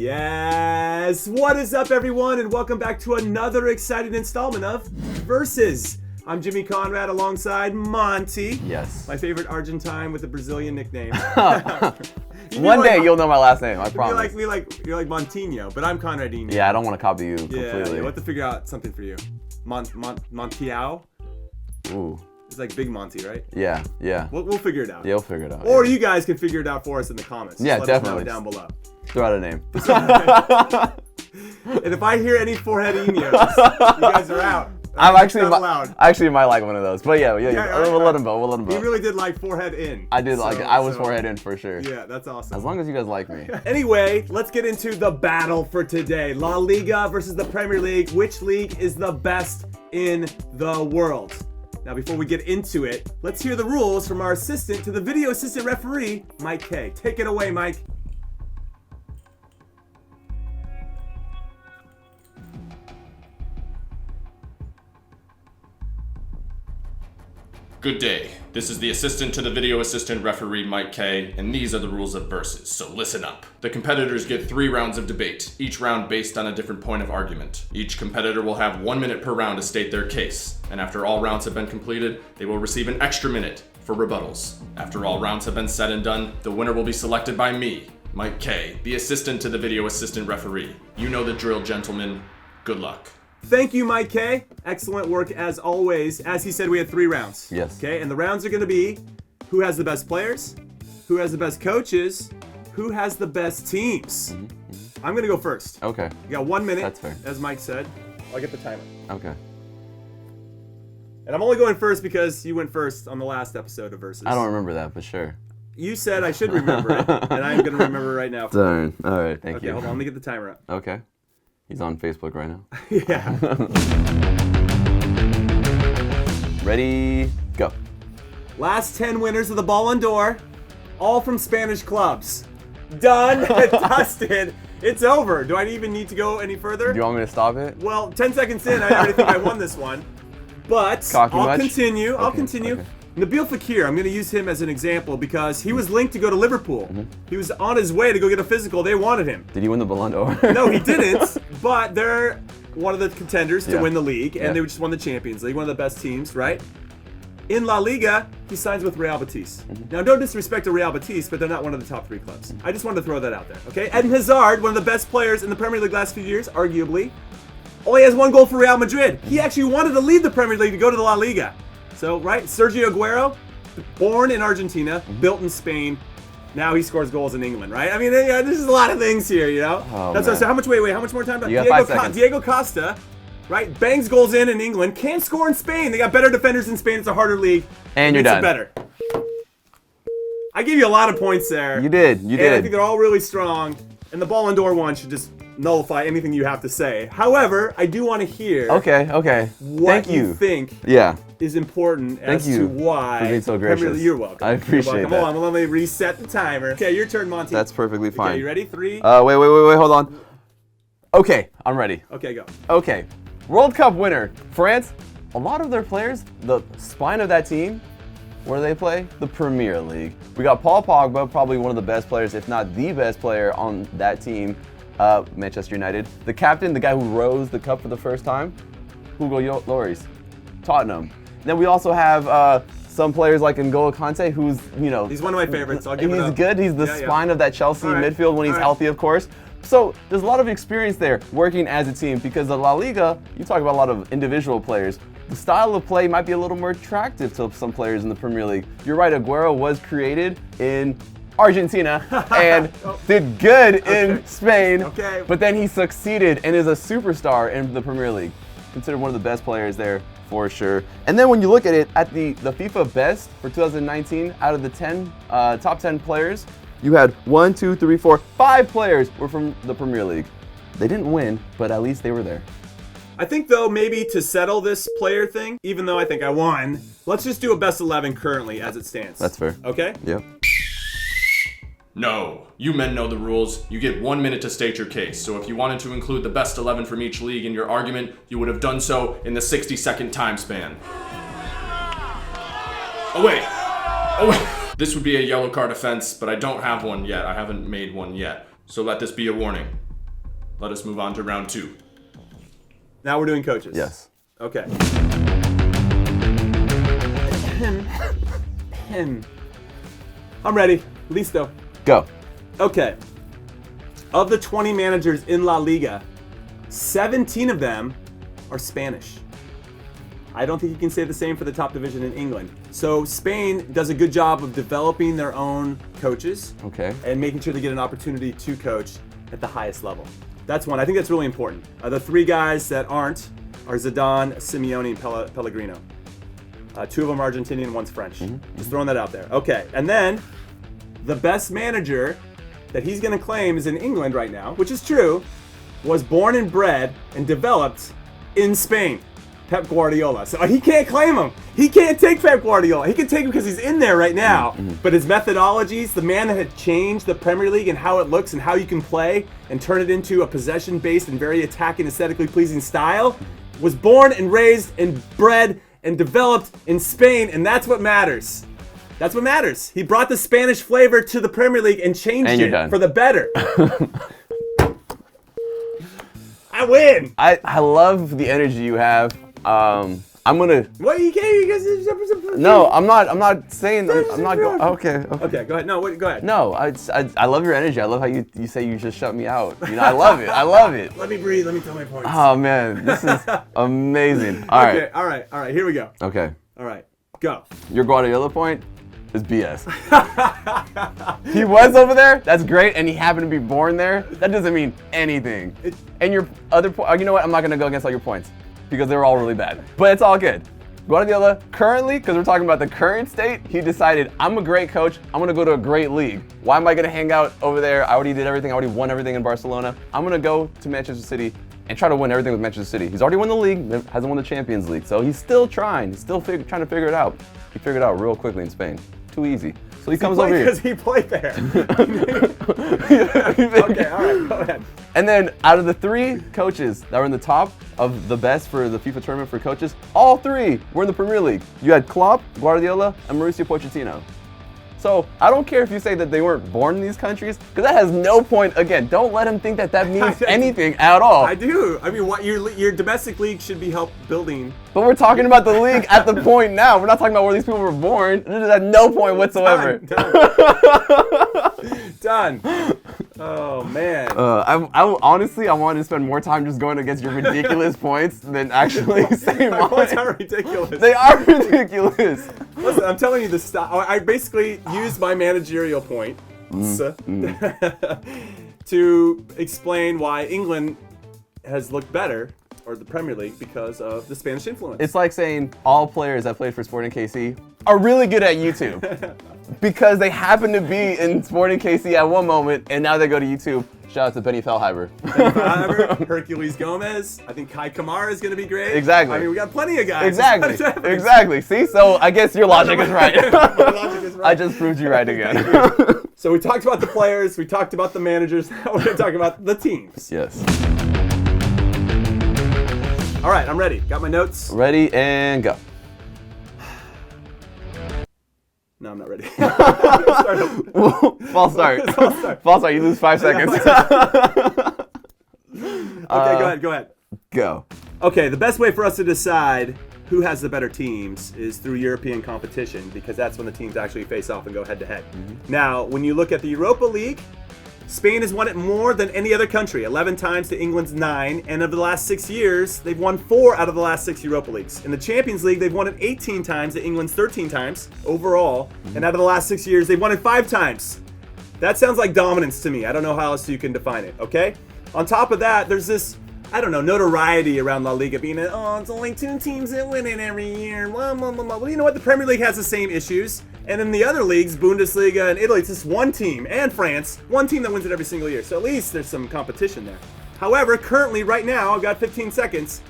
Yes! What is up, everyone, and welcome back to another exciting installment of Versus. I'm Jimmy Conrad alongside Monty. Yes. My favorite Argentine with a Brazilian nickname. One day you'll know my last name, I promise. You're like Montinho, but I'm Conradinho. Yeah, I don't want to copy you completely. Yeah, we'll have to figure out something for you. Montiao? Ooh. It's like Big Monty, right? Yeah. We'll figure it out. Yeah, we'll figure it out. Or you guys can figure it out for us in the comments. Yeah, Just definitely. Let us know down below. Throw out a name. And if I hear any foreheadinos, you guys are out. I allowed. actually might like one of those. But yeah. We'll let him go. He really did like forehead in. I did like it. I was forehead in for sure. Yeah, that's awesome. As long as you guys like me. Anyway, let's get into the battle for today. La Liga versus the Premier League. Which league is the best in the world? Now, before we get into it, let's hear the rules from our assistant to the video assistant referee, Mike K. Take it away, Mike. Good day. This is the assistant to the video assistant referee, Mike K, and these are the rules of Versus, so listen up. The competitors get 3 rounds of debate, each round based on a different point of argument. Each competitor will have 1 minute per round to state their case, and after all rounds have been completed, they will receive an extra minute for rebuttals. After all rounds have been said and done, the winner will be selected by me, Mike K, the assistant to the video assistant referee. You know the drill, gentlemen. Good luck. Thank you, Mike K. Excellent work as always. As he said, we had 3 rounds. Yes. Okay, and the rounds are going to be who has the best players, who has the best coaches, who has the best teams. I'm going to go first. Okay. You got 1 minute. That's fair. As Mike said. I'll get the timer. Okay. And I'm only going first because you went first on the last episode of Versus. I don't remember that, but sure. You said I should remember it, and I'm going to remember it right now. Darn. All right, thank Okay, you. hold on. Let me get the timer up. Okay. He's on Facebook right now. Yeah. Ready, go. Last 10 winners of the Ballon d'Or, all from Spanish clubs. Done, dusted. It's over. Do I even need to go any further? Do you want me to stop it? Well, 10 seconds in, I already think I won this one. But Cocky I'll much? continue. I'll Okay, continue. okay. Nabil Fekir, I'm going to use him as an example because he was linked to go to Liverpool. He was on his way to go get a physical. They wanted him. Did he win the Ballon d'Or? No, he didn't. But they're one of the contenders to Yeah. win the league, and Yeah. they just won the Champions League, one of the best teams, right? In La Liga, he signs with Real Betis. Now, no disrespect to Real Betis, but they're not one of the top 3 clubs. I just wanted to throw that out there, okay? Eden Hazard, one of the best players in the Premier League last few years, arguably, only has 1 goal for Real Madrid. He actually wanted to leave the Premier League to go to the La Liga. So, right, Sergio Aguero, born in Argentina, built in Spain. Now he scores goals in England, right? I mean, there's just a lot of things here, you know? Oh, That's man. what I said. How much, wait, how much more time? You got 5 seconds. Diego Costa, right? Bangs goals in England, can't score in Spain. They got better defenders in Spain. It's a harder league. And you're Makes it done. better. I gave you a lot of points there. You did. And I think they're all really strong. And the Ballon d'Or one should just nullify anything you have to say. However, I do want to hear Okay. what Thank you think Yeah. is important Thank as you to why. for being so Premier gracious. League- You're welcome. I appreciate You're welcome. that. Hold on, let me reset the timer. Okay, your turn, Monty. That's perfectly fine. Okay, you ready? 3. Wait, hold on. Okay, I'm ready. Okay, go. Okay, World Cup winner, France. A lot of their players, the spine of that team, where do they play? The Premier League. We got Paul Pogba, probably one of the best players, if not the best player on that team, Manchester United. The captain, the guy who rose the cup for the first time, Hugo Lloris, Tottenham. Then we also have some players like N'Golo Kante, who's, He's one of my favorites. I'll give it he's up. good. He's the Yeah, yeah. spine of that Chelsea All right. midfield when he's All right. healthy, of course. So there's a lot of experience there working as a team because the La Liga, you talk about a lot of individual players. The style of play might be a little more attractive to some players in the Premier League. You're right, Aguero was created in Argentina and did good in Spain, Okay. but then he succeeded and is a superstar in the Premier League. Considered one of the best players there for sure. And then when you look at it, at the FIFA best for 2019, out of the top 10 players, you had 1, 2, 3, 4, 5 players were from the Premier League. They didn't win, but at least they were there. I think, though, maybe to settle this player thing, even though I think I won, let's just do a best 11 currently as it stands. That's fair. Okay? Yep. No, you men know the rules. You get 1 minute to state your case. So if you wanted to include the best 11 from each league in your argument, you would have done so in the 60-second time span. Oh wait. This would be a yellow card offense, but I don't have one yet. I haven't made one yet. So let this be a warning. Let us move on to round 2. Now we're doing coaches. Yes. Okay. I'm ready. Listo. Go. Okay. Of the 20 managers in La Liga, 17 of them are Spanish. I don't think you can say the same for the top division in England. So Spain does a good job of developing their own coaches Okay. and making sure they get an opportunity to coach at the highest level. That's one. I think that's really important. The 3 guys that aren't are Zidane, Simeone, and Pellegrino. 2 of them are Argentinian, 1's French. Just throwing that out there. Okay, and then the best manager that he's going to claim is in England right now, which is true, was born and bred and developed in Spain. Pep Guardiola. So he can't claim him. He can't take Pep Guardiola. He can take him because he's in there right now. But his methodologies, the man that had changed the Premier League and how it looks and how you can play and turn it into a possession-based and very attacking, aesthetically pleasing style, was born and raised and bred and developed in Spain, and that's what matters. That's what matters. He brought the Spanish flavor to the Premier League and changed it for the better. I win. I love the energy you have. I'm gonna. What you can't? No, I'm not saying. I'm not going. Okay. Okay, go ahead. No, go ahead. No, I love your energy. I love how you say you just shut me out. You know, I love it. I love it. Let me breathe. Let me tell my points. Oh man, this is amazing. All right. Okay, all right. Here we go. Okay. All right, go. Your Guardiola point is BS. He was over there. That's great, and he happened to be born there. That doesn't mean anything. And your other point. You know what? I'm not gonna go against all your points because they were all really bad. But it's all good. Guardiola, currently, because we're talking about the current state, he decided, I'm a great coach, I'm gonna go to a great league. Why am I gonna hang out over there? I already did everything, I already won everything in Barcelona. I'm gonna go to Manchester City and try to win everything with Manchester City. He's already won the league, hasn't won the Champions League, so he's still trying. He's still trying to figure it out. He figured it out real quickly in Spain. Too easy. So he comes over here. Because he played there. Okay, all right, go ahead. And then out of the 3 coaches that were in the top of the best for the FIFA tournament for coaches, all 3 were in the Premier League. You had Klopp, Guardiola, and Mauricio Pochettino. So I don't care if you say that they weren't born in these countries, because that has no point. Again, don't let him think that that means anything at all. I do. I mean, what your domestic league should be help building. But we're talking about the league at the point now. We're not talking about where these people were born. This is at no point whatsoever. Done. Oh man. I honestly, I wanted to spend more time just going against your ridiculous points than actually saying My points are ridiculous. They are ridiculous. Listen, I'm telling you the style. I basically used my managerial point to explain why England has looked better, or the Premier League, because of the Spanish influence. It's like saying all players that played for Sporting KC are really good at YouTube because they happen to be in Sporting KC at one moment, and now they go to YouTube. Shout out to Benny Feilhaber. Hercules Gomez. I think Kai Kamara is going to be great. Exactly. I mean, we got plenty of guys. Exactly. See, so I guess your logic is right. My logic is right. I just proved you right again. So we talked about the players. We talked about the managers. Now we're going to talk about the teams. Yes. All right, I'm ready. Got my notes. Ready and go. No, I'm not ready. False start. False start. You lose 5 seconds. Okay, go ahead. Go. Okay, the best way for us to decide who has the better teams is through European competition, because that's when the teams actually face off and go head to head. Now, when you look at the Europa League, Spain has won it more than any other country, 11 times to England's 9, and over the last 6 years, they've won 4 out of the last 6 Europa Leagues. In the Champions League, they've won it 18 times to England's 13 times overall, and out of the last 6 years, they've won it 5 times. That sounds like dominance to me. I don't know how else you can define it, okay? On top of that, there's this, I don't know, notoriety around La Liga being, it's only 2 teams that win it every year, blah, blah, blah, blah. Well, you know what? The Premier League has the same issues. And in the other leagues, Bundesliga and Italy, it's just one team, and France, one team that wins it every single year. So at least there's some competition there. However, currently, right now, I've got 15 seconds,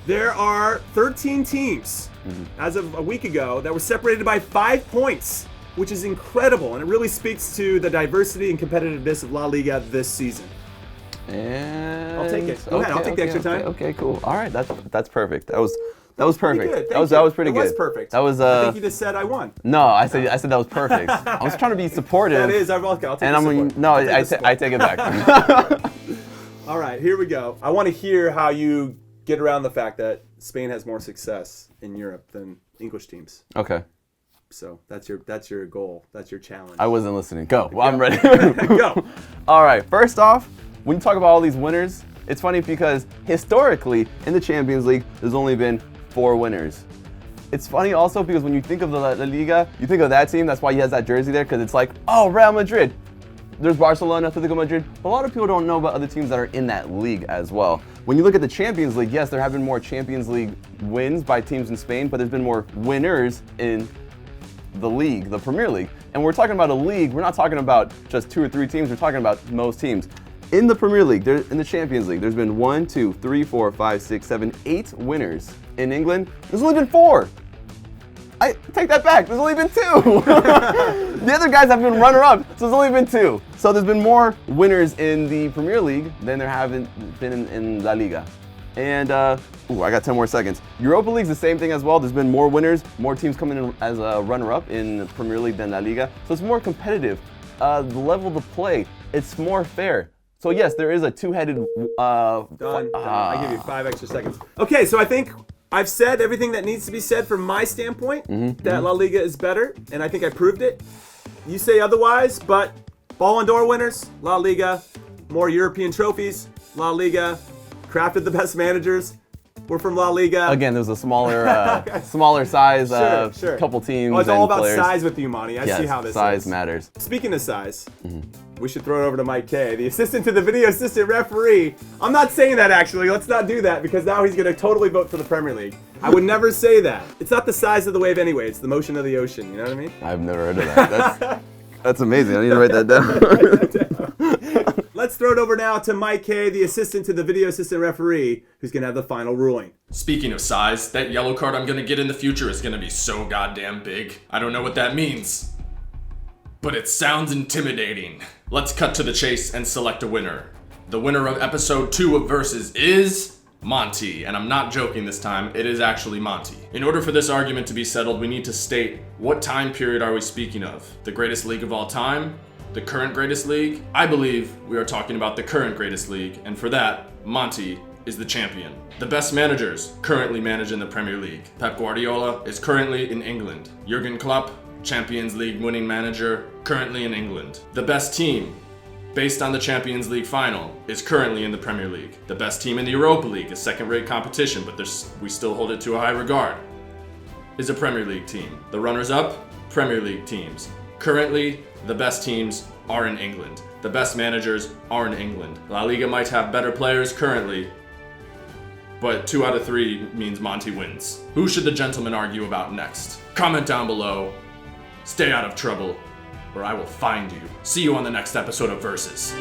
there are 13 teams, as of a week ago, that were separated by 5 points, which is incredible. And it really speaks to the diversity and competitiveness of La Liga this season. And I'll take it. Go ahead, I'll take the extra time. Okay, cool. All right, that's perfect. That was perfect. Good. That was pretty good. It was perfect. That was I think you just said I won. No, I said that was perfect. I was trying to be supportive. That is. I'll take and the support. I take it back. All right. here we go. I want to hear how you get around the fact that Spain has more success in Europe than English teams. Okay. So that's your goal. That's your challenge. I wasn't listening. Go. Well, I'm ready. Go. All right. First off, when you talk about all these winners, it's funny because historically in the Champions League, there's only been 4 winners. It's funny also because when you think of the La Liga, you think of that team. That's why he has that jersey there, because it's like, oh, Real Madrid. There's Barcelona, Atletico Madrid. But a lot of people don't know about other teams that are in that league as well. When you look at the Champions League, yes, there have been more Champions League wins by teams in Spain, but there's been more winners in the league, the Premier League. And we're talking about a league, we're not talking about just 2 or 3 teams, we're talking about most teams. In the Premier League, in the Champions League, there's been 1, 2, 3, 4, 5, 6, 7, 8 winners. In England, there's only been 4. I take that back, there's only been 2. The other guys have been runner-up, so there's only been 2. So there's been more winners in the Premier League than there haven't been in La Liga. And, I got 10 more seconds. Europa League's the same thing as well. There's been more winners, more teams coming in as a runner-up in the Premier League than La Liga. So it's more competitive. The level of the play, it's more fair. So yes, there is a two-headed... Done. I give you 5 extra seconds. Okay, so I think I've said everything that needs to be said from my standpoint, that La Liga is better, and I think I proved it. You say otherwise, but Ballon d'Or winners, La Liga, more European trophies, La Liga, crafted the best managers, we're from La Liga. Again, there's a smaller size, Sure. couple teams. Oh, it's all about players. size with you, Monty. I see how this size is. matters. Speaking of size, we should throw it over to Mike K, the assistant to the video assistant referee. I'm not saying that actually. Let's not do that because now he's going to totally vote for the Premier League. I would never say that. It's not the size of the wave anyway. It's the motion of the ocean. You know what I mean? I've never heard of that. That's amazing. I need to write that down. Let's throw it over now to Mike K, the assistant to the video assistant referee, who's going to have the final ruling. Speaking of size, that yellow card I'm gonna get in the future is gonna be so goddamn big. I don't know what that means, but it sounds intimidating. Let's cut to the chase and select a winner. The winner of episode 2 of Versus is Monty, and I'm not joking this time, it is actually Monty. In order for this argument to be settled, we need to state what time period are we speaking of? The greatest league of all time? The current greatest league? I believe we are talking about the current greatest league, and for that, Monty is the champion. The best managers currently manage in the Premier League. Pep Guardiola is currently in England. Jurgen Klopp, Champions League winning manager, currently in England. The best team, based on the Champions League final, is currently in the Premier League. The best team in the Europa League, a second-rate competition, but we still hold it to a high regard, is a Premier League team. The runners-up, Premier League teams. Currently, the best teams are in England. The best managers are in England. La Liga might have better players currently, but 2 out of 3 means Monty wins. Who should the gentleman argue about next? Comment down below. Stay out of trouble, or I will find you. See you on the next episode of Versus.